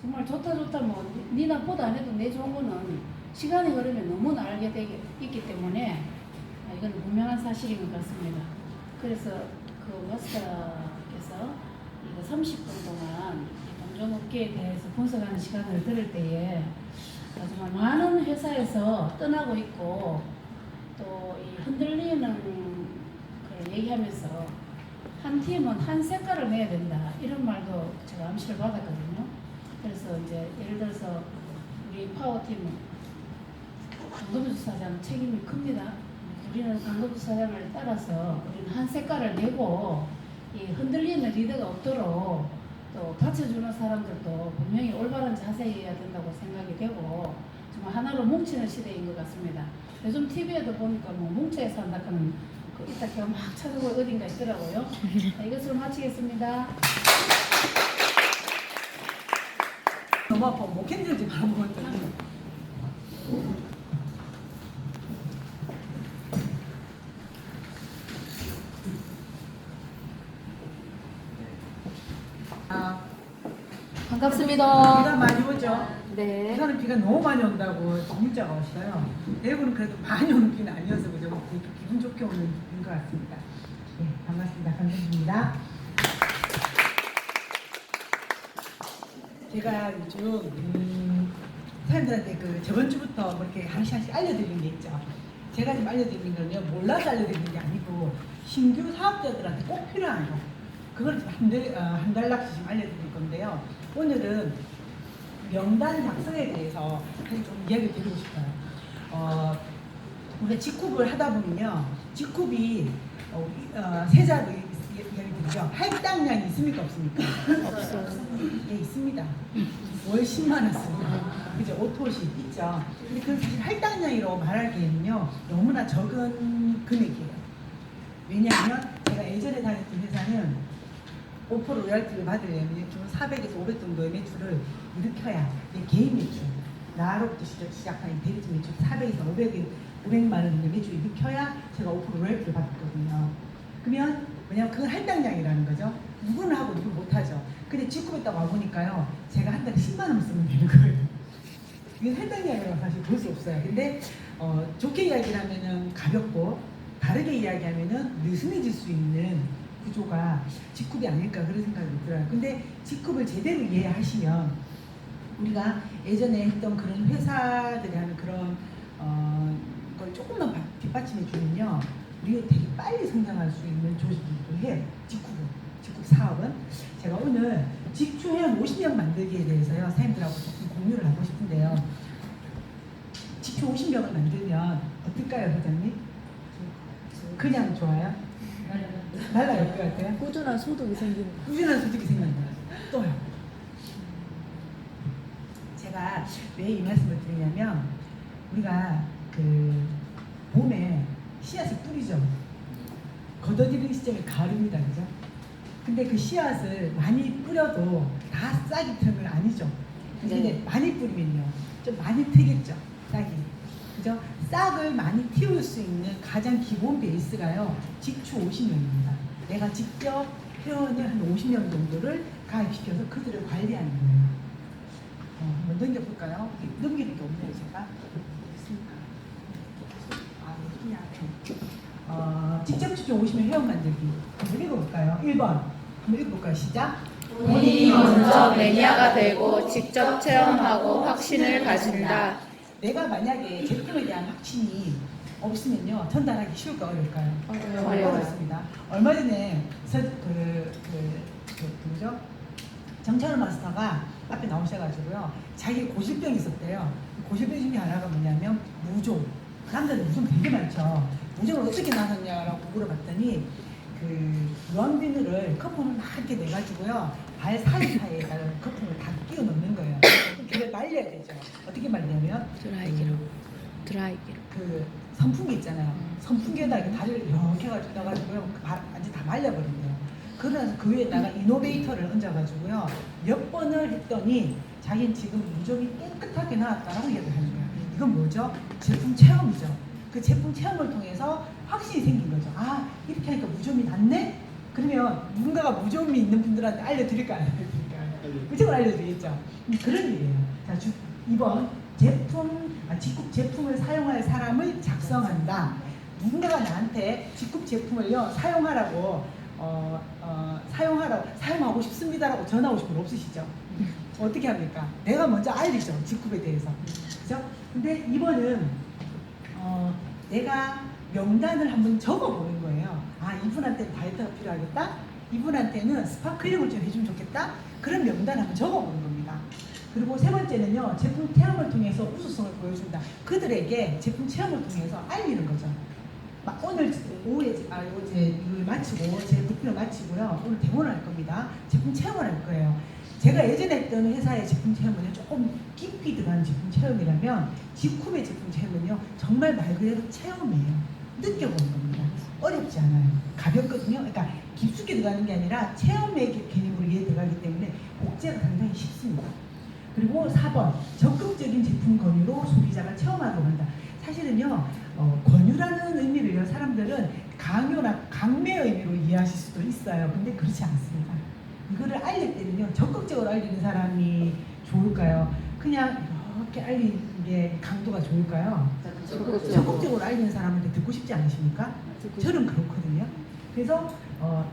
정말 좋다 뭐 니 나보다 안 해도 내 좋은 거는 시간이 흐르면 너무나 알게 있기 때문에 이건 분명한 사실인 것 같습니다. 그래서 그 마스터께서 이거 30분 동안 동종업계에 대해서 분석하는 시간을 들을 때에 정말 많은 회사에서 떠나고 있고 또 이 흔들리는 걸 얘기하면서 한 팀은 한 색깔을 내야 된다 이런 말도 제가 암시를 받았거든요. 그래서 이제 예를 들어서 우리 파워팀은 강동주 사장 책임이 큽니다. 우리는 강동주 사장을 따라서 우리는 한 색깔을 내고 이 흔들리는 리더가 없도록 또 받쳐주는 사람들도 분명히 올바른 자세여야 된다고 생각이 되고 정말 하나로 뭉치는 시대인 것 같습니다. 요즘 TV에도 보니까 뭐 뭉쳐야 산다는 그 이따가 막 찾아보고 어딘가 있더라고요. 이것으로 마치겠습니다. 너무 아파. 목 힘들지 바라보았더니 반갑습니다. 비가 많이 오죠? 네. 부산은 비가 너무 많이 온다고 문자가 왔어요. 대구는 그래도 많이 오는 비는 아니어서 그죠? 되게 기분 좋게 오는 비인 것 같습니다. 네, 반갑습니다. 강정입니다. 제가 요즘 사람들한테 그 저번 주부터 뭐 이렇게 하나씩 알려드리는 게 있죠. 제가 지금 알려드리는 건요, 몰라서 알려드리는 게 아니고 신규 사업자들한테 꼭 필요한 거. 그걸 한 달락씩 지금 알려드릴 건데요. 오늘은 명단 작성에 대해서 좀 이야기 드리고 싶어요. 우리가 직급을 하다 보면요, 직급이 세 자리 예를 들죠. 할당량이 있습니까 없습니까? 없어요. 예, 있습니다. 월 10만 원 씁니다. 그죠? 오토시 있죠. 근데 그 사실 할당량이라고 말하기에는요, 너무나 적은 금액이에요. 왜냐하면 제가 예전에 다녔던 회사는 5% 로얄티를 받으려면 좀 400에서 500 정도의 매출을 일으켜야 개인 매출, 나로부터 시작하는 대리점 매출 400에서 500만 원 정도 매출을 일으켜야 제가 5% 로얄티를 받았거든요. 그러면 왜냐면 그건 할당량이라는 거죠. 누구는 하고 누구는 못하죠. 근데 직급에 딱 와보니까요, 제가 한 달에 10만 원 쓰면 되는 거예요. 이건 할당량이라고 사실 볼 수 없어요. 근데 좋게 이야기를 하면은 가볍고, 다르게 이야기하면은 느슨해질 수 있는 구조가 직급이 아닐까 그런 생각이 들어요. 근데 직급을 제대로 이해하시면 우리가 예전에 했던 그런 회사들이 하는 그런 걸 조금만 뒷받침해 주면요, 우리가 되게 빨리 성장할 수 있는 조직이기도 해요. 직급 사업은. 제가 오늘 직주회원 50명 만들기에 대해서요, 사장님들하고 조금 공유를 하고 싶은데요. 직주 50명을 만들면 어떨까요, 회장님? 그냥 좋아요? 달라요 것 같아요? 꾸준한 소득이 생기는. 꾸준한 소득이 생긴다. 또요. 제가 왜 이 말씀을 드리냐면, 우리가 그 봄에 씨앗을 뿌리죠. 걷어들이는 시점이 가을입니다, 그죠? 근데 그 씨앗을 많이 뿌려도 다 싹이 트는 건 아니죠. 근데 네. 많이 뿌리면요, 좀 많이 트겠죠, 싹이. 그죠? 싹을 많이 틔울 수 있는 가장 기본 베이스가요, 직주 50명입니다. 내가 직접 회원을 한 50명 정도를 가입시켜서 그들을 관리하는 거예요. 한번 넘겨볼까요? 넘기는 게 없네요, 제가. 있습니까? 직접 직접 50명 회원 만들기. 한번 읽어볼까요? 1번. 한번 읽어볼까요? 시작. 본인이 먼저 매니아가 되고 직접 체험하고 확신을 가진다. 내가 만약에 제품에 대한 확신이 없으면요, 전달하기 쉬울까 어려울까요? 어려워요. 어렵습니다. 얼마 전에 누구죠? 정찬우 마스터가 앞에 나오셔가지고요, 자기 고질병이 있었대요. 고질병 중에 하나가 뭐냐면 무좀. 남자들 무좀 되게 많죠. 무좀을 어떻게 나눴냐라고 물어봤더니 그 유황비누를 거품을 막 이렇게 내가지고요, 발 사이사이에다가 거품을 다 끼워 넣는 거예요. 그걸 말려야 되죠. 어떻게 말리냐면 드라이기로. 그 선풍기 있잖아요. 선풍기에다 이렇게 다리를 이렇게 해가지고 넣어가지고요, 완전 다 말려버린대요. 그러면서 그 위에다가 이노베이터를 얹어가지고요, 몇 번을 했더니 자기는 지금 무좀이 깨끗하게 나왔다라고 이야기를 하는 거예요. 이건 뭐죠? 제품 체험이죠. 그 제품 체험을 통해서 확신이 생긴 거죠. 아, 이렇게 하니까 무좀이 낫네? 그러면 누군가가 무좀이 있는 분들한테 알려드릴까 안 알려드릴까요? 무조건 알려드리겠죠. 그런 일이에요. 자, 2번 직국 제품을 사용할 사람을 작성한다. 누군가가 나한테 직국 제품을요 사용하라고 사용하고 싶습니다라고 전화 오신 분 없으시죠? 어떻게 합니까? 내가 먼저 알리죠, 직국에 대해서. 그죠? 근데 이번은 내가 명단을 한번 적어보는 거예요. 아, 이분한테는 다이어트가 필요하겠다. 이분한테는 스파클링을 좀 해주면 좋겠다. 그런 명단을 한번 적어보는 겁니다. 그리고 세 번째는요, 제품 체험을 통해서 우수성을 보여준다. 그들에게 제품 체험을 통해서 알리는 거죠. 오늘 오후에 어제 이걸 마치고 제 부피를 마치고요, 오늘 대본을 할 겁니다. 제품 체험을 할 거예요. 제가 예전에 했던 회사의 제품 체험은 조금 깊이 들어간 제품 체험이라면 직후의 제품 체험은요 정말 말 그대로 체험이에요. 느껴보는 겁니다. 어렵지 않아요. 가볍거든요. 그러니까 깊숙이 들어가는 게 아니라 체험의 개념으로 이해 들어가기 때문에 복제가 상당히 쉽습니다. 그리고 4번 적극적인 제품 권유로 소비자가 체험하도록 한다. 사실은요 권유라는 의미를요 사람들은 강요나 강매의 의미로 이해하실 수도 있어요. 근데 그렇지 않습니다. 이거를 알릴 때는요 적극적으로 알리는 사람이 좋을까요? 그냥 이렇게 알리는 게 강도가 좋을까요? 적극적으로 알리는 사람한테 듣고 싶지 않으십니까? 저는 그렇거든요. 그래서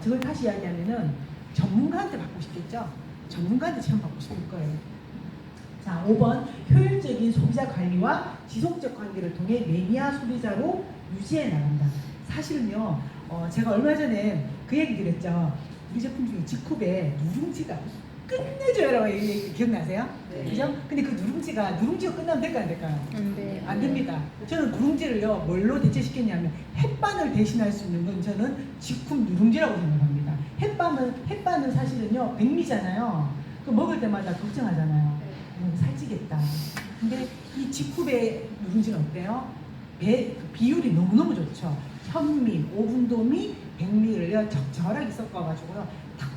저걸 다시 이야기하면은 전문가한테 받고 싶겠죠? 전문가한테 체험 받고 싶을 거예요. 자, 5번 효율적인 소비자 관리와 지속적 관계를 통해 매니아 소비자로 유지해 나간다. 사실은요 제가 얼마 전에 그 얘기 드렸죠. 우리 제품 중에 지쿱에 누룽지가 끝내줘요라고 얘기 기억나세요? 네. 그죠? 근데 그 누룽지가 끝나면 될까요 안 될까요? 네. 안 됩니다. 저는 누룽지를요 뭘로 대체시켰냐면 햇반을 대신할 수 있는 건 저는 지쿱 누룽지라고 생각합니다. 햇반은 사실은요 백미잖아요. 그 먹을 때마다 걱정하잖아요. 살찌겠다. 근데 이 지쿱의 누룽지는 어때요? 그 비율이 너무너무 좋죠. 현미, 오분도미, 백미를요 적절하게 섞어가지고요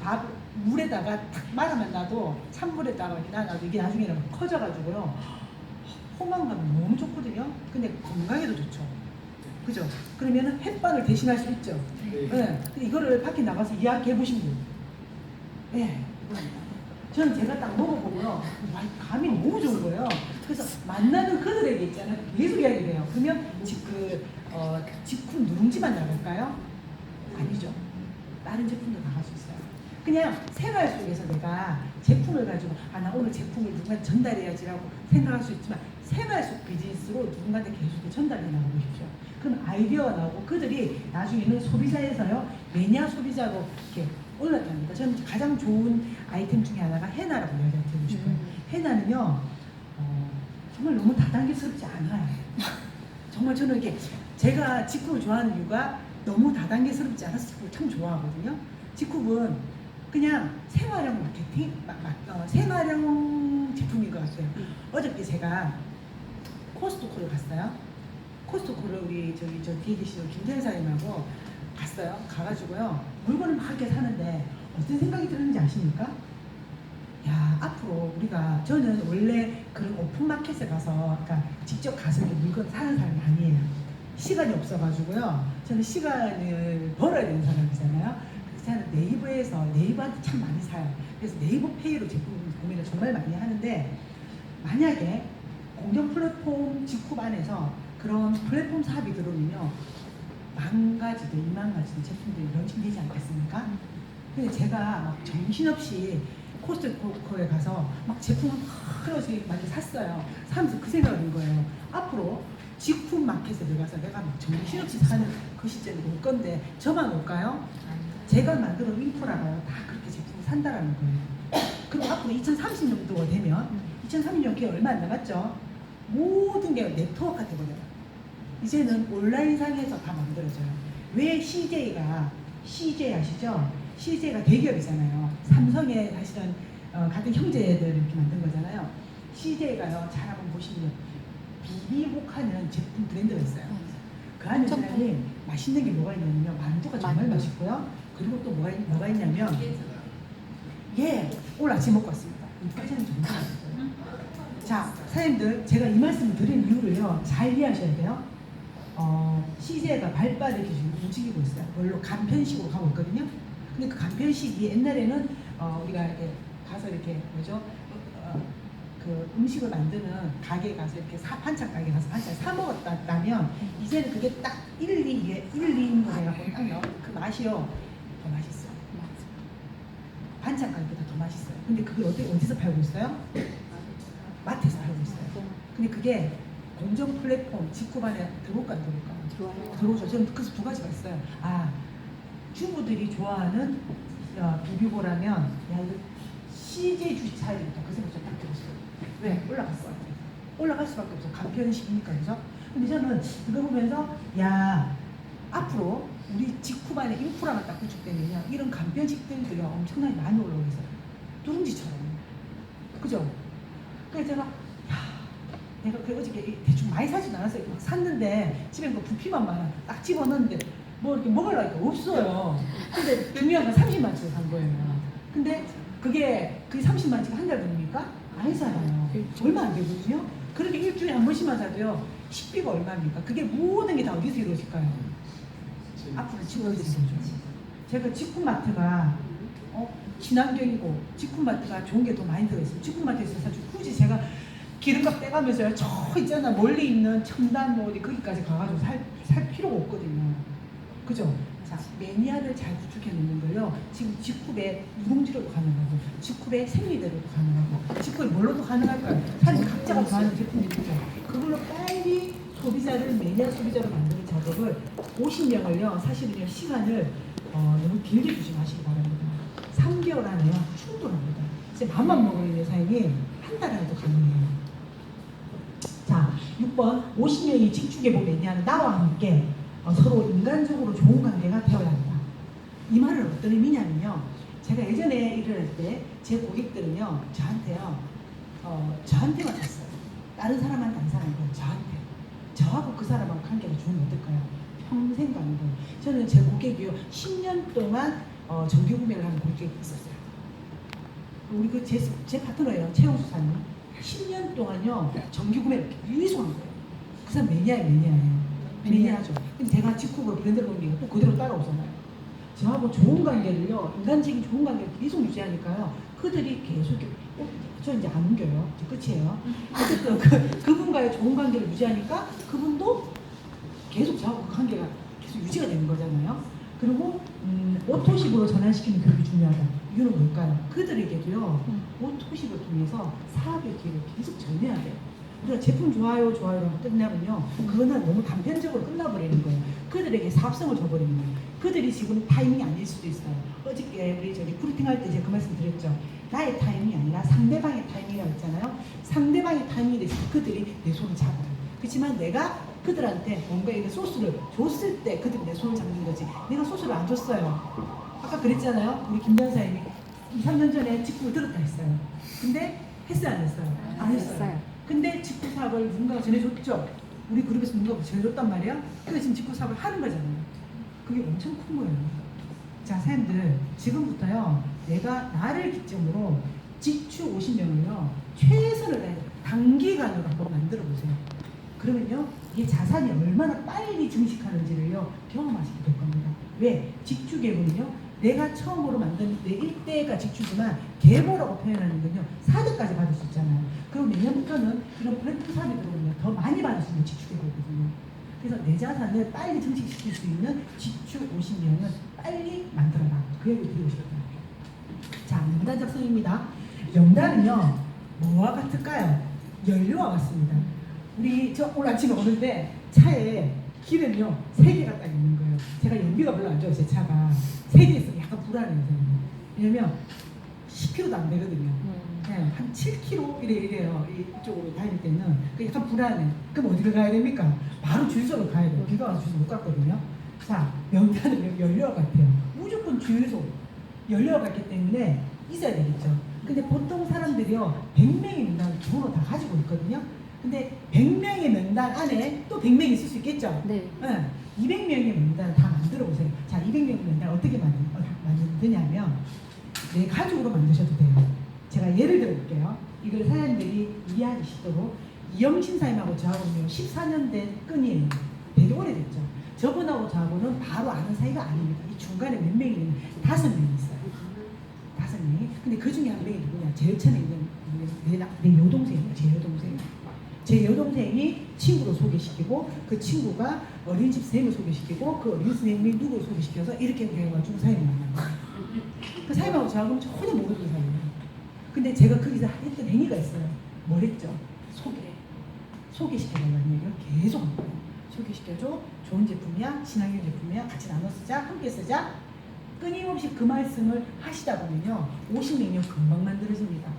딱 물에다가 딱 말아만 놔도 찬물에다가 이렇게 놔도 이게 나중에는 커져가지고요 포만감이 너무 좋거든요. 근데 건강에도 좋죠. 그죠? 그러면은 햇반을 대신할 수 있죠. 네. 근데 이거를 밖에 나가서 이야기해 보신 분. 네. 저는 제가 딱 먹어보고요 감이 너무 좋은 거예요. 그래서 만나는 그들에게 있잖아요 계속 이야기를 해요. 그러면 지쿱 누룽지만 나갈까요? 아니죠. 다른 제품도 나갈 수 있어요. 그냥 생활 속에서 내가 제품을 가지고 나 오늘 제품을 누군가한테 전달해야지라고 생각할 수 있지만 생활 속 비즈니스로 누군가한테 계속 전달해 나가보십시오. 그럼 아이디어가 나오고 그들이 나중에는 소비자에서요 매니아 소비자로 이렇게 올라갑니다. 저는 가장 좋은 아이템 중에 하나가 헤나라고 이야기드리고 싶어요. 헤나는요 정말 너무 다단계스럽지 않아요. 정말 저는 이렇게 제가 지쿱을 좋아하는 이유가 너무 다단계스럽지 않아서 지쿱을 참 좋아하거든요. 지쿱은 그냥 생활형 마케팅, 생활형 제품인 것 같아요. 어저께 제가 코스트코를 갔어요. 코스트코를 우리 저 뒤에 계시는 김태현 사장님하고 갔어요. 가가지고요 물건을 막 이렇게 사는데 어떤 생각이 드는지 아십니까? 야, 앞으로 저는 원래 그런 오픈마켓에 가서 그러니까 직접 가서 이렇게 물건 사는 사람이 아니에요. 시간이 없어가지고요 저는 시간을 벌어야 되는 사람이잖아요. 그래서 저는 네이버한테 참 많이 사요. 그래서 네이버 페이로 제품 구매를 정말 많이 하는데 만약에 공정 플랫폼 지쿱 안에서 그런 플랫폼 사업이 들어오면요 10,000가지도 20,000가지도 제품들이 런칭되지 않겠습니까? 근데 제가 막 정신없이 코스트코에 가서 막 제품을 막 이렇게 샀어요. 사면서 그 생각을 한 거예요. 앞으로 지쿱 마켓에 들어가서 내가 막 정신없이 사는 그 시점이 올 건데 저만 올까요? 제가 만들어 놓은 인프라가요 다 그렇게 제품을 산다라는 거예요. 그리고 앞으로 2030년도가 되면 2030년도에 얼마 안 남았죠? 모든 게 네트워크가 되거든요. 이제는 온라인상에서 다 만들어져요. 왜 CJ 아시죠? CJ가 대기업이잖아요. 삼성에 사실은 같은 형제들 이렇게 만든 거잖아요. CJ가요, 잘 한번 보시면 비비혹하는 제품 브랜드가 있어요. 그 안에 사람이 맛있는 게 뭐가 있냐면요. 만두가 정말 맛있고요. 그리고 또 뭐가 있냐면 오늘 아침 먹고 왔습니다. 이까지는 정말 맛있어요. 자, 사장님들 제가 이 말씀을 드린 이유를요. 잘 이해하셔야 돼요. CJ가 발빠르게 지금 움직이고 있어요. 물론 간편식으로 가고 있거든요. 근데 그 간편식이 옛날에는 우리가 이렇게 가서 이렇게 뭐죠? 그 음식을 만드는 가게 가서 이렇게 반찬 가게 가서 반찬 사 먹었다면 이제는 그게 딱 1, 2에 1, 2인분 해갖고 딱 나오는 그 맛이요 더 맛있어요. 반찬 가게보다 더 맛있어요. 근데 그걸 어디서 팔고 있어요? 마트에서 팔고 있어요. 근데 그게 공정 플랫폼 직구반에 들어올까 안 들어올까? 들어오죠. 저는 그래서 두 가지가 있어요. 아, 주부들이 좋아하는 비비고라면 야 이거 CJ 주차야겠다. 그 생각 딱 들었어요. 왜? 올라갔어. 올라갈 수밖에 없어. 간편식이니까 그죠? 근데 저는 이거 보면서 야 앞으로 우리 직후반에 인프라가 딱 구축되면요 이런 간편식들이 엄청나게 많이 올라오겠어요. 누룽지처럼. 그죠? 그래서 제가 내가 그 어저께 대충 많이 사진 않았어요. 막 샀는데 집에 그 부피만 많아. 딱 집어넣는데 뭐 이렇게 먹으려니까 없어요. 근데 중요한 건 30만치를 산 거예요. 근데 그게 30만치가 한 달 됩니까? 아니잖아요. 얼마 안 되거든요. 그렇게 일주일에 한 번씩만 사도요. 식비가 얼마입니까? 그게 모든 게 다 어디서 이루어질까요? 앞으로 직구에서 이루어져요. 제가 직구마트가 친환경이고 직구마트가 좋은 게 더 많이 들어있어요. 직구마트에서 사실 굳이 제가 기름값 떼가면서요. 저 있잖아 멀리 있는 첨단 뭐 어디 거기까지 가가지고 살 필요가 없거든요. 그죠? 자, 매니아를 잘 구축해 놓는 걸요. 지금 직후배 누룽지로도 가능하고, 직후배 생리대로도 가능하고, 직후배 뭘로도 가능할까요? 사실 각자가 좋아하는 제품이 있죠. 그걸로 빨리 소비자를 매니아 소비자로 만드는 작업을 50명을요. 사실은요 시간을 너무 길게 주지 마시기 바랍니다. 3개월 안에요 충분합니다. 이제 마음만 먹으면 사장님 한 달 안에도 가능해요. 자, 6번 50명이 직축해보 매니아는 나와 함께 서로 인간적으로 좋은 관계가 되어야 한다. 이 말은 어떤 의미냐면요. 제가 예전에 일을 할 때 제 고객들은요 저한테만 샀어요. 다른 사람한테 안 사는 거예요. 저하고 그 사람하고 관계가 좋으면 어떨까요? 평생 가는 거예요. 저는 제 고객이요 10년 동안 정기 구매를 하는 고객이 있었어요. 우리 제 파트너예요. 최영수 사님 10년 동안요 정기 구매를 계속 한 거예요. 그 사람 매니아죠. 근데 제가 직후로 브랜드를 옮기고 또 그대로 따라오잖아요. 저하고 좋은 관계를요, 인간적인 좋은 관계를 계속 유지하니까요, 그들이 계속, 저 이제 안 옮겨요. 이제 끝이에요. 어쨌든 그분과의 좋은 관계를 유지하니까 그분도 계속 저하고 그 관계가 계속 유지가 되는 거잖아요. 그리고 오토식으로 전환시키는 교육이 중요하다. 이유는 뭘까요? 그들에게도요, 오토식을 통해서 사업의 기회를 계속 전해야 돼요. 우리가 제품 좋아요라고 끝나면요 그거는 너무 단편적으로 끝나버리는 거예요. 그들에게 사업성을 줘버리는 거예요. 그들이 지금 타이밍이 아닐 수도 있어요. 어저께 우리 브리핑 할 때 제가 그 말씀 드렸죠. 나의 타이밍이 아니라 상대방의 타이밍이라고 했잖아요. 상대방의 타이밍이 돼서 그들이 내 손을 잡아요. 그렇지만 내가 그들한테 뭔가 이렇게 소스를 줬을 때 그들이 내 손을 잡는 거지, 내가 소스를 안 줬어요. 아까 그랬잖아요. 우리 김 변사님이 2, 3년 전에 직구를 들었다 했어요. 근데 했어요 안 했어요? 안 했어요. 근데 직구 사업을 누군가가 전해줬죠. 우리 그룹에서 누군가가 전해줬단 말이야. 그래서 지금 직구 사업을 하는 거잖아요. 그게 엄청 큰 거예요. 자, 사람들 지금부터요 내가 나를 기점으로 직축 50명을요 최선을 다해 단기간으로 한번 만들어 보세요. 그러면요 이게 자산이 얼마나 빨리 증식하는지를요 경험하시게 될 겁니다. 왜? 직축계보는요 내가 처음으로 만든 내 1대가 직축이지만 계보라고 표현하는 건요 4대까지 받을 수 있잖아요. 그리고 내년부터는 이런 플랫폼 사업이 들어오면 더 많이 받을 수 있는 직축계보거든요. 그래서 내 자산을 빨리 증식시킬 수 있는 직축 50명은 빨리 만들어라. 그 얘기를 드리고 싶어요. 자, 명단 작성입니다. 명단은요 뭐와 같을까요? 연료와 같습니다. 우리 저 오늘 아침에 오는데 차에 기름이요 3개가 딱 있는 거예요. 제가 연비가 별로 안 좋아요. 제 차가 3개 있어서 약간 불안해요. 왜냐면 10km도 안 되거든요. 그냥 한 7km 이래요. 이쪽으로 다닐 때는 약간 불안해. 그럼 어디를 가야 됩니까? 바로 주유소로 가야 돼요. 비가 와서 주유소 못 갔거든요. 자, 명단은 연료와 같아요. 무조건 주유소 연료와 같기 때문에 있어야 되겠죠. 근데 보통 사람들이요 100명의 명단을 기본으로 다 가지고 있거든요. 근데 100명의 명단 안에 또 100명이 있을 수 있겠죠? 네. 200명의 명단을 다 만들어 보세요. 자, 200명의 명단을 어떻게 만드냐면 내 가족으로 만드셔도 돼요. 제가 예를 들어 볼게요. 이걸 사람들이 이해하기 쉽도록 이영신 사님하고 저하고는 14년 된 끈이에요. 되게 오래됐죠. 저분하고 저하고는 바로 아는 사이가 아닙니다. 이 중간에 몇 명이 있는 5명이 있어요. 5명이. 근데 그 중에 한 명이 누구냐? 제천에 있는 내 여동생이에요. 제 여동생이 친구를 소개시키고 그 친구가 어린이집 선생님을 소개시키고 그 어린이집 선생님이 누구를 소개시켜서 이렇게 해가지고 사이를 만난 거예요. 그 사이하고 저하고는 전혀 모르는 사이예요. 근데 제가 거기서 했던 행위가 있어요. 뭘 했죠? 소개시켜달라는 얘기를 계속 한 거예요. 소개시켜줘. 좋은 제품이야. 친환경 제품이야. 같이 나눠 쓰자. 함께 쓰자. 끊임없이 그 말씀을 하시다 보면요. 50명이면 금방 만들어집니다.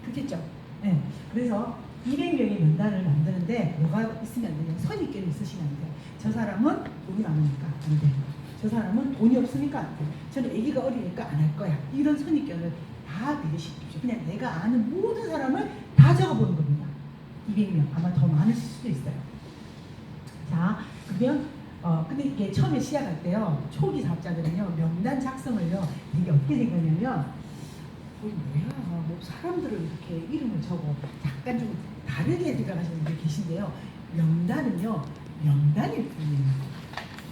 그렇겠죠? 네. 그래서 200명의 명단을 만드는데 뭐가 있으면 안 돼요? 선입견이 있으시면 안 돼요. 저 사람은 돈이 많으니까 안 돼요. 저 사람은 돈이 없으니까 안 돼요. 저는 아기가 어리니까 안 할 거야. 이런 선입견을 다 배제시키십시오. 그냥 내가 아는 모든 사람을 다 적어보는 겁니다. 200명. 아마 더 많으실 수도 있어요. 자, 그러면 근데 이게 처음에 시작할 때요. 초기 사업자들은요. 명단 작성을요. 되게 어떻게 생각하냐면 뭐야, 뭐 사람들을 이렇게 이름을 적어 약간 좀 다르게 생각하시는 분들 계신데요. 명단은요, 명단일 뿐이에요.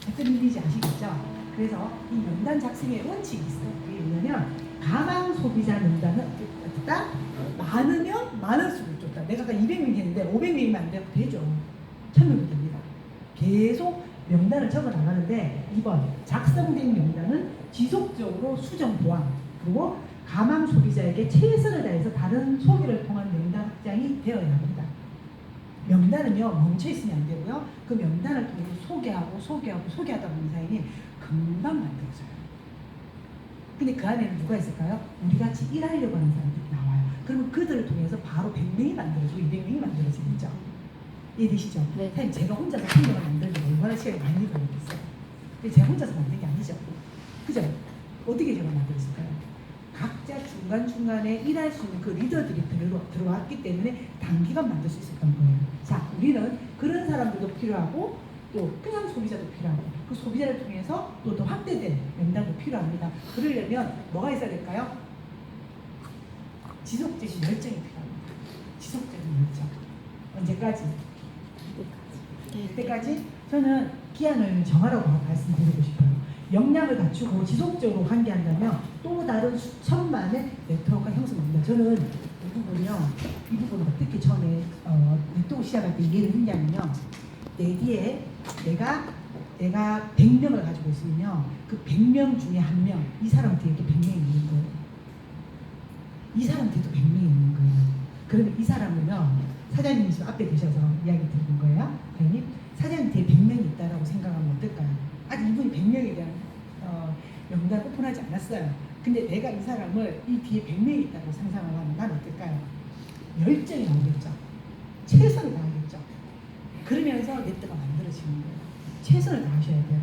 어떤 의미인지 아시겠죠? 그래서 이 명단 작성의 원칙이 있어요. 그게 뭐냐면 가망 소비자 명단은 어떻다? 많으면 많을수록 좋다. 내가 아까 200명 했는데 500명이면 안 돼요? 되죠. 1000명이 됩니다. 계속 명단을 적어 나가는데 2번 작성된 명단은 지속적으로 수정 보완 그리고 가망 소비자에게 최선을 다해서 다른 소비를 통한 명단 확장이 되어야 합니다. 명단은요 멈춰 있으면 안 되고요. 그 명단을 통해서 소개하다 보면 사연이 금방 만들어져요. 근데 그 안에는 누가 있을까요? 우리 같이 일하려고 하는 사람들이 나와요. 그러면 그들을 통해서 바로 100명이 만들어지고 200명이 만들어지겠죠. 이해되시죠? 네. 사실 제가 혼자서 생명을 만들기 얼마나 시간이 많이 걸리겠어요. 근데 제가 혼자서 만든 게 아니죠. 그죠? 어떻게 제가 만들었을까요? 각자 중간중간에 일할 수 있는 그 리더들이 들어왔기 때문에 단기간 만들 수 있었던 거예요. 자, 우리는 그런 사람들도 필요하고 또 그냥 소비자도 필요하고 그 소비자를 통해서 또 더 확대된 명단도 필요합니다. 그러려면 뭐가 있어야 될까요? 지속적인 열정이 필요합니다. 지속적인 열정. 언제까지? 그때까지 저는 기한을 정하라고 말씀드리고 싶어요. 역량을 갖추고 지속적으로 환기한다면 또 다른 수천만의 네트워크가 형성됩니다. 저는 이 부분을 어떻게 처음에 네트워크 시작할 때 이해를 했냐면요. 내 뒤에 내가 100명을 가지고 있으면요. 그 100명 중에 한 명, 이 사람 뒤에도 100명이 있는 거예요. 이 사람 뒤에도 100명이 있는 거예요. 그러면 이 사람은요. 사장님이 지금 앞에 계셔서 이야기 드리는 거예요. 사장님, 사장님 뒤에 100명이 있다고 생각하면 어떨까요? 아직 이분이 100명에 대한 명단 오픈하지 않았어요. 근데 내가 이 사람을 이 뒤에 100명이 있다고 상상을 하면 난 어떨까요? 열정이 나오겠죠. 최선을 다하겠죠. 그러면서 네트가 만들어지는 거예요. 최선을 다하셔야 돼요.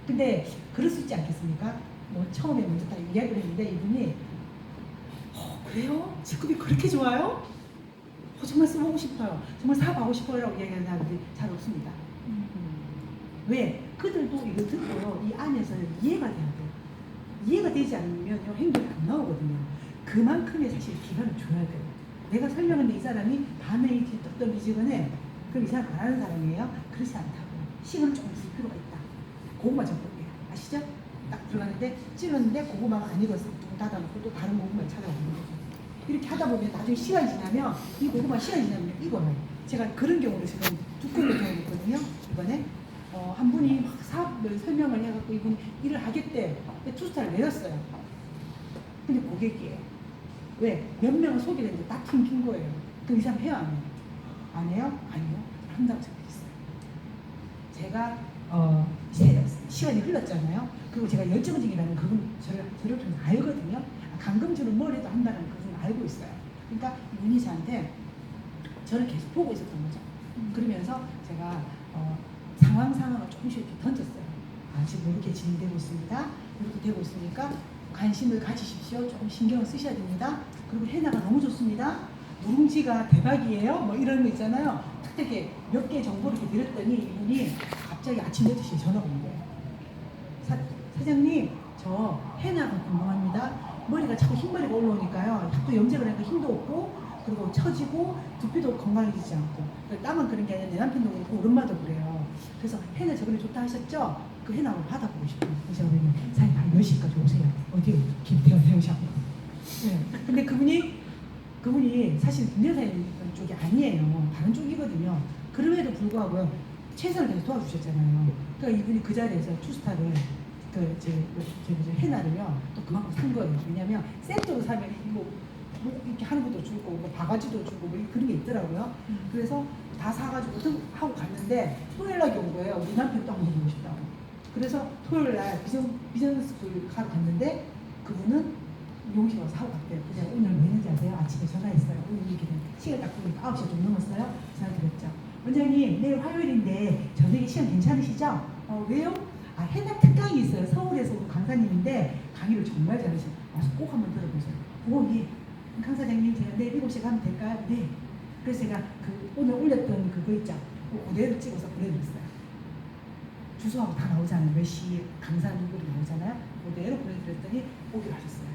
근데 그럴 수 있지 않겠습니까? 뭐 처음에 먼저 딱 이야기를 했는데 이분이 그래요? 직급이 그렇게 좋아요? 정말 써보고 싶어요. 정말 사업하고 싶어요. 라고 이야기하는 사람들이 잘 없습니다. 왜? 그들도 이거 듣고요. 이 안에서 이해가 돼야 돼요. 이해가 되지 않으면 행동이 안 나오거든요. 그만큼의 사실 기간을 줘야 돼요. 내가 설명했는데 이 사람이 반응이 뒤떡떡이지근해. 그럼 이 사람 안 하는 사람이에요? 그렇지 않다고. 시간을 조금 쓸 필요가 있다. 그것만 적볼게요. 아시죠? 딱 들어가는데 찔렀는데 그것만 안 익었어. 또 닫아놓고 또 다른 부분만 찾아오는 거죠. 이렇게 하다 보면 나중에 시간이 지나면 이 고구마 시간이 지나면 익어요. 제가 그런 경우를 지금 두 건을 경험했거든요. 이번에 한 분이 막 사업을 설명을 해갖고 이분이 일을 하겠대. 투스타를 내렸어요. 근데 고객이에요. 왜? 몇 명을 소개했는데 딱 튕긴 거예요. 그럼 이 사람 해요? 안 해요? 안 해요? 아니요. 한다고 생각했어요. 제가 시간이 흘렀잖아요. 그리고 제가 열정적이라는 그건 저를 좀 알거든요. 감금주는 뭘 해도 한다는 것은 알고 있어요. 그러니까 이분이 저한테 저를 계속 보고 있었던 거죠. 그러면서 제가 상황을 조금씩 이렇게 던졌어요. 지금 이렇게 진행되고 있습니다. 이렇게 되고 있으니까 관심을 가지십시오. 조금 신경을 쓰셔야 됩니다. 그리고 해나가 너무 좋습니다. 누룽지가 대박이에요. 뭐 이런 거 있잖아요. 특히 몇 개 정보를 이렇게 드렸더니 이분이 갑자기 아침 8시에 전화가 온 거예요. 사장님, 저 해나가 궁금합니다. 머리가 자꾸 흰머리가 올라오니까요. 자꾸 염색을 하니까 힘도 없고 그리고 처지고 두피도 건강해지지 않고 나만 그런 게 아니라 내 남편도 그렇고 우리 엄마도 그래요. 그래서 해나 저번에 좋다 하셨죠? 그 해나 한번 받아보고 싶어요. 그래서 우리는 사장님 한 10시까지 오세요. 어디요? 김태현 행샵. 네. 근데 그분이 사실 김여사님 쪽이 아니에요. 다른 쪽이거든요. 그럼에도 불구하고 최선을 다해서 도와주셨잖아요. 그러니까 이분이 그 자리에서 투스타를 해나르면 또 그만큼 산 거예요. 왜냐면 세트로 사면 뭐 이렇게 하는 것도 주고 뭐 바가지도 주고 뭐 그런 게 있더라고요. 그래서 다 사가지고 하고 갔는데 토요일 날 온 거예요. 우리 남편 또 한번 보고 싶다고. 그래서 토요일 날 비즈니스 스쿨 하러 갔는데 그분은 미용실 와서 하고 갔대요. 그래서 오늘 뭐 했는지 아세요? 아침에 전화했어요. 오늘 이렇게 시간 딱 보니까 9시 좀 넘었어요. 전화 드렸죠. 원장님 내일 화요일인데 저녁에 시간 괜찮으시죠? 왜요? 해나 특강이 있어요. 서울에서 온 강사님인데 강의를 정말 잘하시고 와서 꼭 한번 들어보세요. 예. 강 사장님 제가 내일 7시에 가면 될까요? 네. 그래서 제가 오늘 올렸던 그거 있죠. 그대로 찍어서 보내드렸어요. 주소하고 다 나오잖아요. 몇 시 강사 누구로 나오잖아요. 그대로 보내드렸더니 오기로 하셨어요.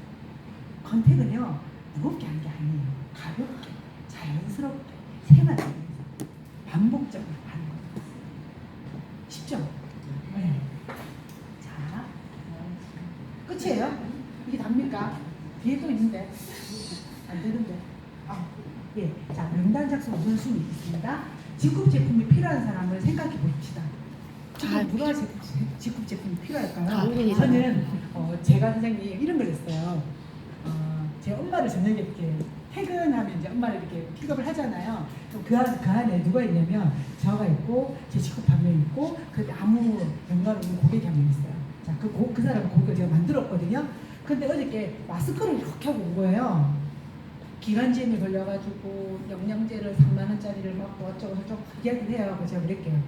컨택은요 무겁게 하는 게 아니에요. 가볍게 자연스럽게 생활하면서 반복적으로 하는 거예요. 쉽죠? 네. 자, 끝이에요? 이게 답니까? 뒤에 또 있는데 안 되는데. 예. 자, 명단 작성 우선순위 있습니다. 직급 제품이 필요한 사람을 생각해 봅시다. 누가 직급 제품이 필요할까요? 저는 제가 선생님 이런 걸 했어요. 제 엄마를 저녁에 이렇게 퇴근하면 이제 엄마를 이렇게 픽업을 하잖아요. 그 안에 누가 있냐면 저가 있고 제 직급 한 명 있고 그때 아무 연관 없는 고객이 한 명 있어요. 자, 그 사람 고객을 제가 만들었거든요. 근데 어저께 마스크를 이렇게 하고 온 거예요. 기관지염이 걸려가지고 영양제를 3만 원짜리를 맞고 어쩌고 저쩌고 이야기를 해요. 제가 그랬게요.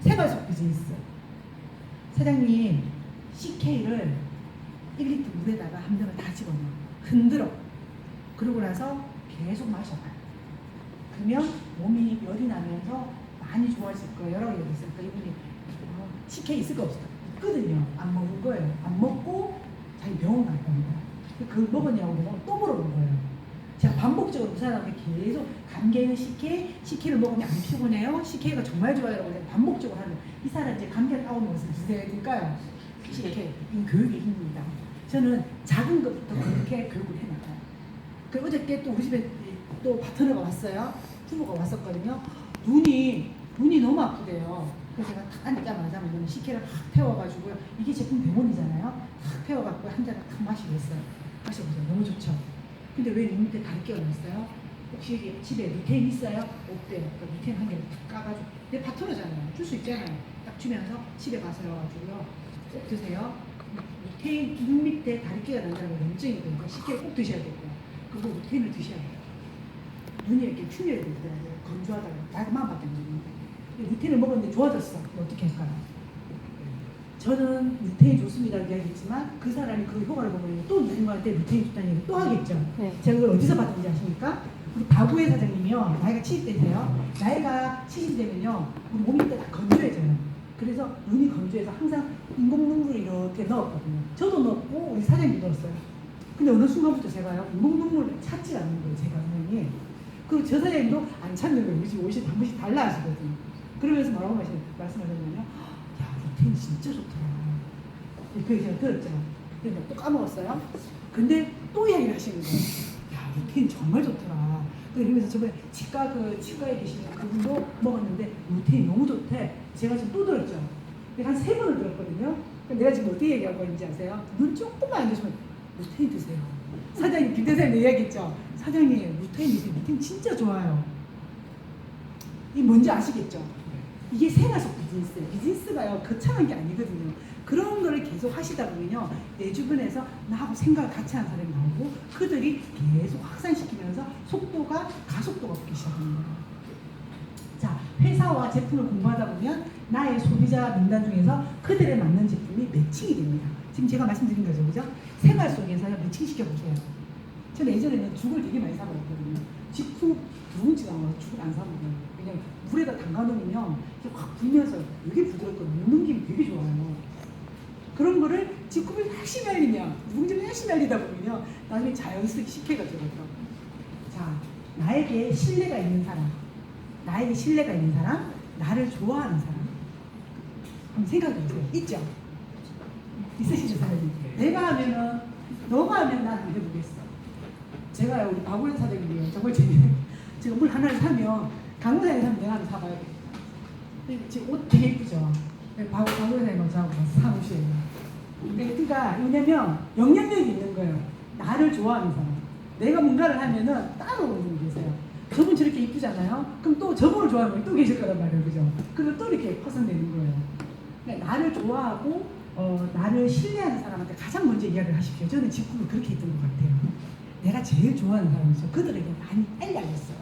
생활속 비즈니스. 사장님 CK를 1리터 물에다가 한 병을 다 집어넣어. 흔들어. 그러고 나서 계속 마셔봐요. 그러면 몸이 열이 나면서 많이 좋아질 거예요. 여러 가지 있으니까 이분이 CK 있을까 없을까? 있거든요. 안 먹은 거예요. 안 먹고 자기 병원 갈 겁니다. 그걸 먹었냐고 물어보면 또 물어본 거예요. 제가 반복적으로 그 사람한테 계속 감기에는 CK를 먹으면 안 피곤해요. CK가 정말 좋아요라고 제가 반복적으로 하는 이 사람 이제 감기가 따오는 것을 드세야 될까요? CK. 이건 교육의 힘입니다. 저는 작은 것부터 그렇게 교육을 해나가요. 그 어저께 또 우리 집에 또 파트너가 왔어요. 부부가 왔었거든요. 눈이 너무 아프대요. 그래서 제가 탁 앉자마자 이거는 CK를 확 태워가지고요. 이게 제품 100원이잖아요. 확 태워갖고 한 잔을 탁 마시고 있어요. 마셔보세요. 너무 좋죠. 근데 왜 눈 밑에 다리 끼워놨어요? 혹시 여기 집에 루테인 있어요? 없대요. 그러니까 루테인 한 개를 탁 까가지고 내 파트너잖아요. 줄 수 있잖아요. 딱 주면서 집에 가서요. 꼭 드세요. 루테인 눈 밑에 다리 끼워난다는 건 염증이 되니까 CK를 꼭 드셔야겠고요. 그리고 루테인을 드셔야 돼요. 눈이 이렇게 충혈이 되더라고요. 건조하다고. 나도 마음밖에 안 드는데. 루테인을 먹었는데 좋아졌어. 어떻게 할까요? 저는 루테인 좋습니다 이야기했지만 그 사람이 그 효과를 보고 또 누군가한테 루테인 좋다는 얘기 또 하겠죠. 네. 제가 그걸 어디서 봤는지 아십니까? 우리 다구의 사장님이요. 나이가 70대세요. 나이가 70대면요. 우리 몸이 다 건조해져요. 그래서 눈이 건조해서 항상 인공 눈물을 이렇게 넣었거든요. 저도 넣었고 우리 사장님도 넣었어요. 근데 어느 순간부터 제가요. 인공 눈물을 찾지 않는 거예요. 제가 선생님. 그리고 저 사장님도 안 찾는 거예요. 우리 집 옷이 한 번씩 달라 하시거든요. 그러면서 뭐라고 말씀하셨냐면 루테인 진짜 좋더라. 그 얘기 제가 들었죠. 근데 또 까먹었어요. 근데 또 이야기를 하시는 거예요. 야, 루테인 정말 좋더라. 그러면서 저번에 치과에 계시는 그분도 먹었는데 루테인 너무 좋대. 제가 지금 또 들었죠. 내가 한 3번을 들었거든요. 내가 지금 어떻게 얘기하고 있는지 아세요? 눈 조금만 안 드시면 루테인 드세요. 사장님, 김 대사님 이야기했죠. 사장님, 루테인 드세요. 루테인 진짜 좋아요. 이게 뭔지 아시겠죠? 이게 생활속 비즈니스예요. 비즈니스가요 거창한 게 아니거든요. 그런 거를 계속 하시다 보면요 내 주변에서 나하고 생각을 같이 하는 사람이 나오고 그들이 계속 확산시키면서 가속도가 붙기 시작합니다. 자, 회사와 제품을 공부하다 보면 나의 소비자 명단 중에서 그들에 맞는 제품이 매칭이 됩니다. 지금 제가 말씀드린 거죠, 그죠? 생활 속에서 매칭시켜 보세요. 저는 예전에는 죽을 되게 많이 사 먹었거든요. 직후 누군지가 아마 죽을 안 사 먹어요. 왜냐면 물에다 담가놓으면 확 불면서 되게 부드럽거든요. 넘김이 되게 좋아요. 그런 거를 직후를 열심히 알리면 누군지를 열심히 알리다 보면요 나중에 자연스럽게 CK가 들어가더라고요. 자, 나에게 신뢰가 있는 사람, 나를 좋아하는 사람 한번 생각해 보세요. 있죠? 있으시죠, 사장님? 내가 하면은 너가 하면 난 안 해보겠어. 제가 우리 박우현 사장님이에요. 정말 제가 물 하나를 사면 강사에 사면 내가 하나 사봐야 돼. 지금 옷 되게 예쁘죠? 박우현 사장님 저하고 산 옷이에요. 그러니까 왜냐면 영향력이 있는 거예요. 나를 좋아하는 사람. 내가 뭔가를 하면은 따라오는 분이 계세요. 저분 저렇게 이쁘잖아요? 그럼 또 저분을 좋아하는 분이 또 계실 거란 말이에요. 그죠? 그리고 또 이렇게 파생되는 거예요. 그러니까 나를 좋아하고 나를 신뢰하는 사람한테 가장 먼저 이야기를 하십시오. 저는 직구를 그렇게 했던 것 같아요. 내가 제일 좋아하는 사람이죠. 그들에게 많이 빨리 알렸어요.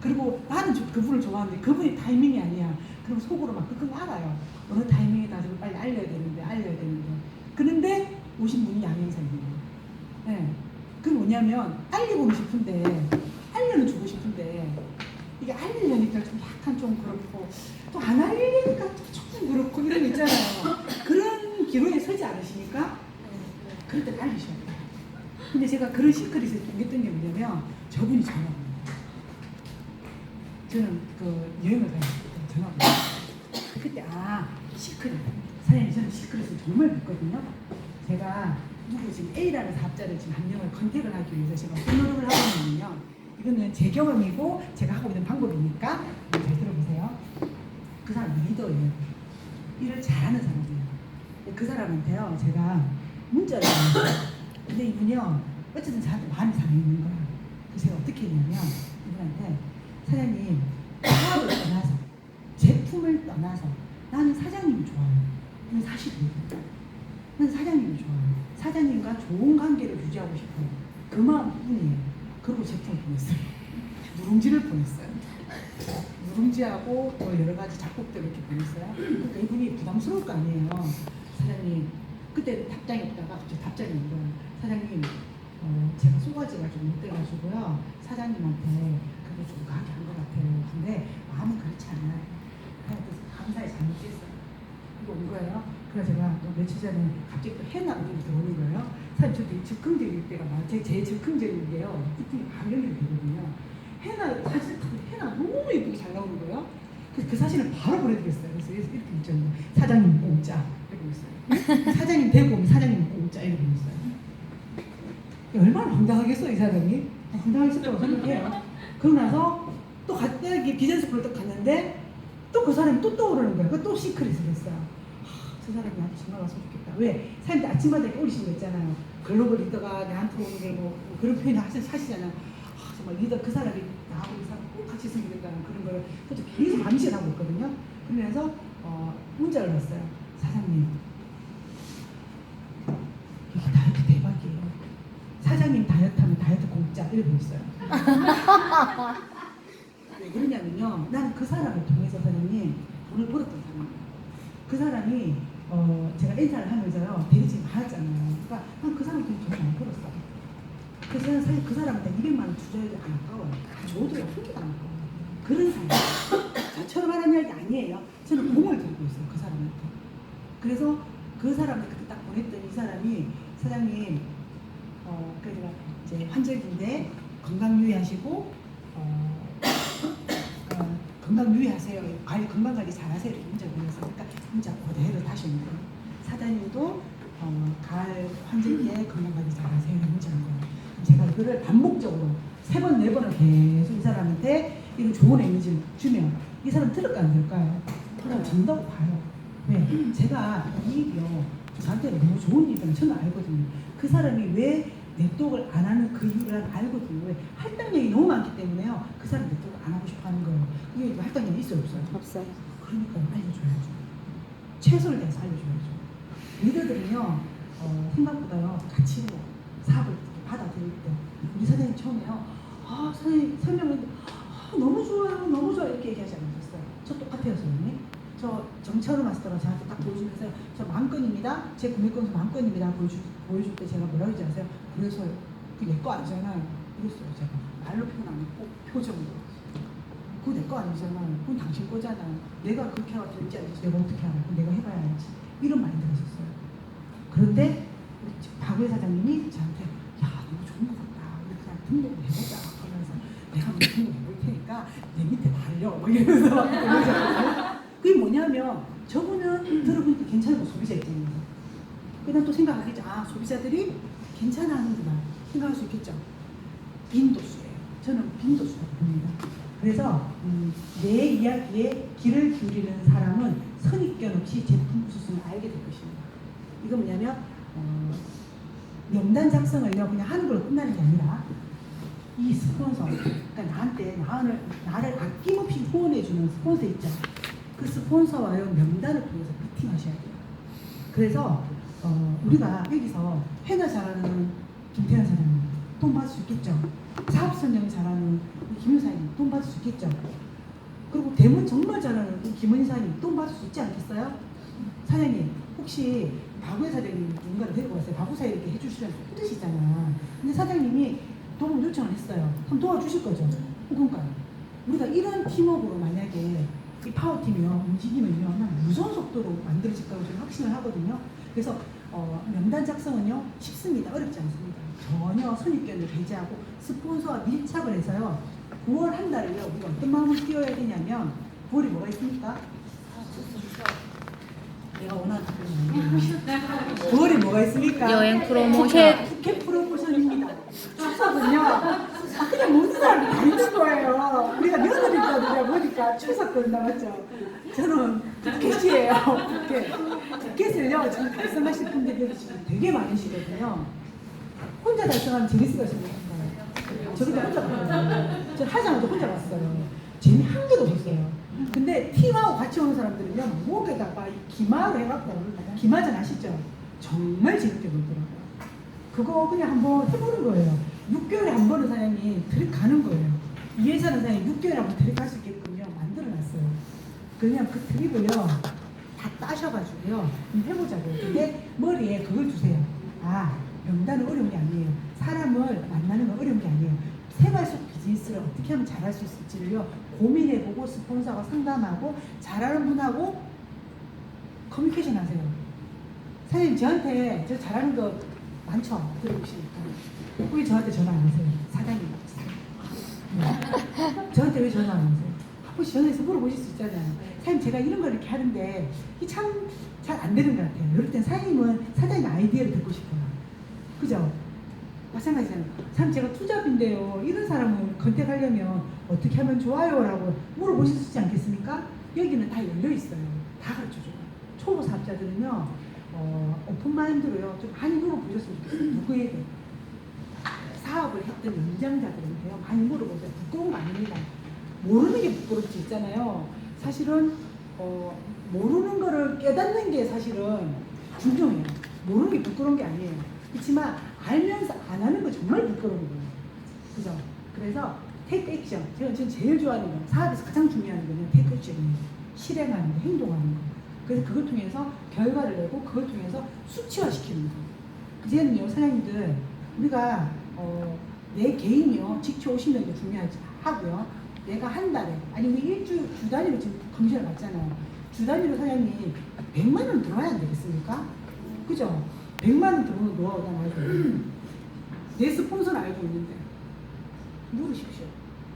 그리고 나는 그분을 좋아하는데 그분이 타이밍이 아니야. 그리고 속으로 막 끙끙 알아요. 어느 타이밍에 나중에 빨리 알려야 되는데. 그런데 오신 분이 양현사님이에요. 네. 그게 뭐냐면 알리고는 싶은데 알려는 주고 싶은데 이게 알리려니까 좀 약간 좀 그렇고 또 안 알리니까 또 조금 그렇고 이런 거 있잖아요. 그런 기로에 서지 않으시니까 그럴 때 알리셔야 돼요. 근데 제가 그런 시크릿을 당겼던 게 뭐냐면 저분이 전화 옵니다. 저는 그 여행을 다녔을 때 전화 옵니다. 그때 시크릿. 사장님 저는 시크릿을 정말 믿거든요. 제가 누구 지금 A라는 사업자를 지금 한 명을 컨택을 하기 위해서 제가 어떤 노력을 하고 있냐면요. 이거는 제 경험이고 제가 하고 있는 방법이니까 잘 들어보세요. 그 사람 리더예요. 일을 잘하는 사람이에요. 그 사람한테요 제가 문자를 보냈어요. 근데 이분이요 어쨌든 저한테 마음이 상해있는 거야. 그래서 제가 어떻게 했냐면 이분한테 사장님 사업을 떠나서 제품을 떠나서 나는 사장님이 좋아요. 이건 사실이에요. 난 사장님이 좋아요. 사장님과 좋은 관계를 유지하고 싶어요. 그 마음뿐이에요. 그리고 제품을 보냈어요. 누룽지를 보냈어요. 누룽지하고 또 여러 가지 작곡들 이렇게 보냈어요. 그러니까 이분이 부담스러울 거 아니에요. 사장님, 그때 답장이 없다가 갑자기 답장이 온 거예요. 사장님, 제가 소가지가 좀 못 돼가지고요. 사장님한테 그거 좀 가게 한 것 같아요. 근데 마음은 그렇지 않아요. 하여튼 감사히 잘못했어요. 이거 온 거예요. 그래서 제가 또 며칠 전에 갑자기 또 해나 우리 들어오는 거예요. 사실 저도 즉흥적일 때가 많아요. 제일 즉흥적인 게요. 이분이 바로 연결이 되거든요. 해나 사실 해나 너무 예쁘게 잘 나오는 거예요. 그래서 그 사진을 바로 보내드렸어요. 그래서 이렇게 있잖아요. 사장님 공짜 이렇게 있어요. 사장님 대고 오면 사장님 공짜 이렇게 있어요. 얼마나 황당하겠어 이 사람이. 황당했었다고 생각해요. 그러고 나서 또 갑자기 비즈니스 프로젝트 갔는데 또 그 사람이 또 떠오르는 거예요. 그 또 시크릿을 했어요. 저 사람이 나한테 전화 왔으면 좋겠다. 왜? 사람들 아침마다 이렇게 올리신 거 있잖아요. 글로벌 리더가 나한테 오는 게 뭐 그런 표현을 하시잖아요. 정말 리더 그 사람이 나하고 이 사람 꼭 같이 있으면 된다는 그런 거를 계속 암시를 하고 있거든요. 그러면서 문자를 넣었어요. 사장님, 이게 다이어트 대박이에요. 사장님 다이어트 하면 다이어트 공짜 이러고 있어요. 왜 그러냐면요. 나는 그 사람을 통해서 사장님 돈을 벌었던 사람이에요. 그 사람이 제가 인사를 하면서요 대리점이 많았잖아요. 그러니까 난 그 사람 때문에 돈을 많이 벌었어요. 그래서 저는 사실 그 사람한테 200만 원 투자해도 안 아까워요. 저도 한 개도 안 아까워요. 그런 사람. 저처럼 하는 이야기 아니에요. 저는 공을 들고 있어요. 그 사람한테. 그래서 그 사람한테 그때 딱 보냈더니 이 사람이 사장님 그래서 제가 이제 환절기인데 건강 유의하시고 건강 유의하세요. 건강 관리 잘하세요. 이렇게 문자 보냈어요. 그러니까 문자 그대로 다시 온 거예요. 사장님도 가을 환절기에 건강 관리 잘하세요. 이렇게 문자 온 거예요. 제가 이거를 반복적으로 3번, 4번을 계속 이 사람한테 이런 좋은 에너지를 주면 이 사람 들을까 안 들을까요? 그냥 된다고 봐요. 왜? 제가 이 일이요. 저한테 너무 좋은 일이라는 저는 알거든요. 그 사람이 왜 냅독을 안 하는 그 이유를 알거든요. 왜? 할당량이 너무 많기 때문에요. 그 사람 냅독을 안 하고 싶어 하는 거예요. 그게 할당량이 있어요? 없어요? 없어요. 그러니까 알려줘야죠. 최선을 다해서 알려줘야죠. 리더들은요, 생각보다요, 같이 사업을 받아들일 때, 우리 사장님 처음에요, 사장님 설명했는데, 너무 좋아요, 너무 좋아요, 이렇게 얘기하지 않으셨어요. 저 똑같아요, 선생님. 저 정철우 마스터가 저한테 딱 보여주면서, 저 만건입니다. 제 구매건수 만건입니다. 보여줄 때 제가 뭐라고 했지 아세요? 그래서요. 그게 내 거 아니잖아요. 그랬어요, 제가. 말로 표현 안 했고, 표정으로. 그거 내 거 아니잖아요. 그건 당신 거잖아요. 내가 그렇게 하고 될지 안 될지 내가 어떻게 알아요? 그건 내가 해봐야 알지. 이런 말이 들었었어요. 그런데 우리 박우혜 사장님이 저한테 야 너무 좋은 것 같다. 우리 그냥 등록을 해보자. 그러면서 내가 먼저 등록해볼 테니까 내 밑에 달려. 막 이러면서 막 그러잖아요. 그게 뭐냐면 저분은 들어보니까 괜찮은 소비자 입장입니다. 그냥 또 생각하겠죠. 소비자들이 괜찮아하는구나 생각할 수 있겠죠. 빈도수예요. 저는 빈도수라고 봅니다. 그래서 내 이야기에 귀를 기울이는 사람은 선입견 없이 제품 수순을 알게 될 것입니다. 이건 뭐냐면 명단 작성을요 그냥 하는 걸로 끝나는 게 아니라 이 스폰서, 그러니까 나한테 나를 아낌없이 후원해주는 스폰서 있죠. 그 스폰서와요 명단을 통해서 미팅하셔야 돼요. 그래서 우리가 여기서 회나 잘하는 김태현 사장님 돈 받을 수 있겠죠. 사업선영 잘하는 김 여사님 돈 받을 수 있겠죠. 그리고 대문 정말 잘하는 김은희 사장님 돈 받을 수 있지 않겠어요? 사장님 혹시 박우혜 사장님 누군가를 데리고 왔어요. 박우사 이렇게 해주시면 힘드시잖아. 근데 사장님이 도움 요청을 했어요. 그럼 도와주실 거죠? 그러니까요. 우리가 이런 팀워크로 만약에 이 파워팀이요 움직이면요 무서운 속도로 만들어질 거라고 저는 확신을 하거든요. 그래서 명단 작성은요 쉽습니다. 어렵지 않습니다. 전혀 선입견을 배제하고 스폰서와 밀착을 해서요 9월 한 달을요 우리가 어떤 마음을 띄워야 되냐면 9월이 뭐가 있습니까? 내가 원하는 답변이 9월에 뭐가 있습니까? 여행 프로모션. 푸켓 프로모션입니다. 추석은요 그냥 모든 사람이 다 있는 거예요. 우리가 며느리거든요. 보니까 추석 끝나 맞죠? 저는 푸켓이에요. 푸켓을요 지금 달성하실 분들이 지금 되게 많으시거든요. 혼자 달성하면 재밌을 것입니다. 저도 혼자 갔거든요. 저 하자마자 혼자 갔어요. 재미 한 개도 없었어요. 근데 팀하고 같이 오는 사람들은요 목에다가 기마를 해갖고 기마전 아시죠? 정말 재밌게 놀더라고요. 그거 그냥 한번 해보는 거예요. 6개월에 한 번은 사장님이 트립 가는 거예요. 이 회사는 사장님 6개월에 한 번 트립 갈 수 있게끔요 만들어놨어요. 그냥 그 트립을요 다 따셔가지고요 해보자고요. 근데 머리에 그걸 두세요. 아 명단은 어려운 게 아니에요. 사람을 만나는 건 어려운 게 아니에요. 생활 속 비즈니스를 어떻게 하면 잘할 수 있을지를요 고민해보고 스폰서가 상담하고 잘하는 분하고 커뮤니케이션 하세요. 사장님 저한테 저 잘하는 거 많죠? 들어보시니까 왜 저한테 전화 안 하세요? 사장님 저한테 왜 전화 안 하세요? 한 번씩 전화해서 물어보실 수 있잖아요. 사장님 제가 이런 걸 이렇게 하는데 이게 참 잘 안 되는 것 같아요. 이럴 땐 사장님은 사장님 아이디어를 듣고 싶어요. 그죠? 마찬가지잖아요. 사장님 제가 투잡인데요. 이런 사람을 컨택하려면 어떻게 하면 좋아요? 라고 물어보실 수 있지 않겠습니까? 여기는 다 열려 있어요. 다 가르쳐줘요. 초보 사업자들은요 오픈마인드로요 좀 많이 물어보셨으면 좋겠어요. 누구에게 사업을 했던 연장자들한테요 많이 물어보세요. 부끄러운 거 아닙니다. 모르는 게 부끄럽지 있잖아요. 사실은 모르는 거를 깨닫는 게 사실은 중요해요. 모르는 게 부끄러운 게 아니에요. 그렇지만 알면서 안 하는 거 정말 부끄러운 거예요. 그죠? 그래서 테이크 액션. 제가 제일 좋아하는 거 사업에서 가장 중요한 거는 테이크 액션이에요. 실행하는 거, 행동하는 거. 그래서 그걸 통해서 결과를 내고 그걸 통해서 수치화시키는 거. 이제는요 사장님들 우리가 내 개인이요 직초 50년도 중요하지 하고요. 내가 한 달에 아니 우리 일주 주 단위로 지금 검진을 받잖아요. 주 단위로 사장님 100만 원 들어와야 안 되겠습니까? 그죠? 100만 원 들어오는 노하우가 알고 내 스폰서는 알고 있는데 물으십시오.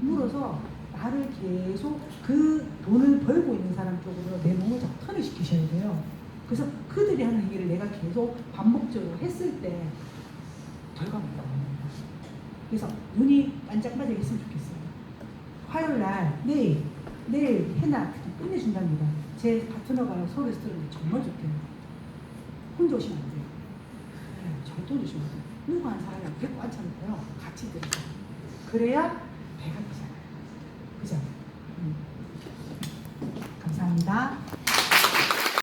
물어서 나를 계속 그 돈을 벌고 있는 사람 쪽으로 내 몸을 다 턴을 시키셔야 돼요. 그래서 그들이 하는 얘기를 내가 계속 반복적으로 했을 때 결과가 나옵니다. 그래서 눈이 반짝반짝 했으면 좋겠어요. 화요일날 내일 해나 끝내준답니다. 제 파트너가 서울에서 들었는데 정말 좋대요. 혼자 오시면 안 돼요. 네, 절대 혼자 오시면 안 돼요. 누구 한 사람이 데리고 앉혀놓고요. 같이 들어요. 그래야 배가 되잖아요. 그죠? 감사합니다.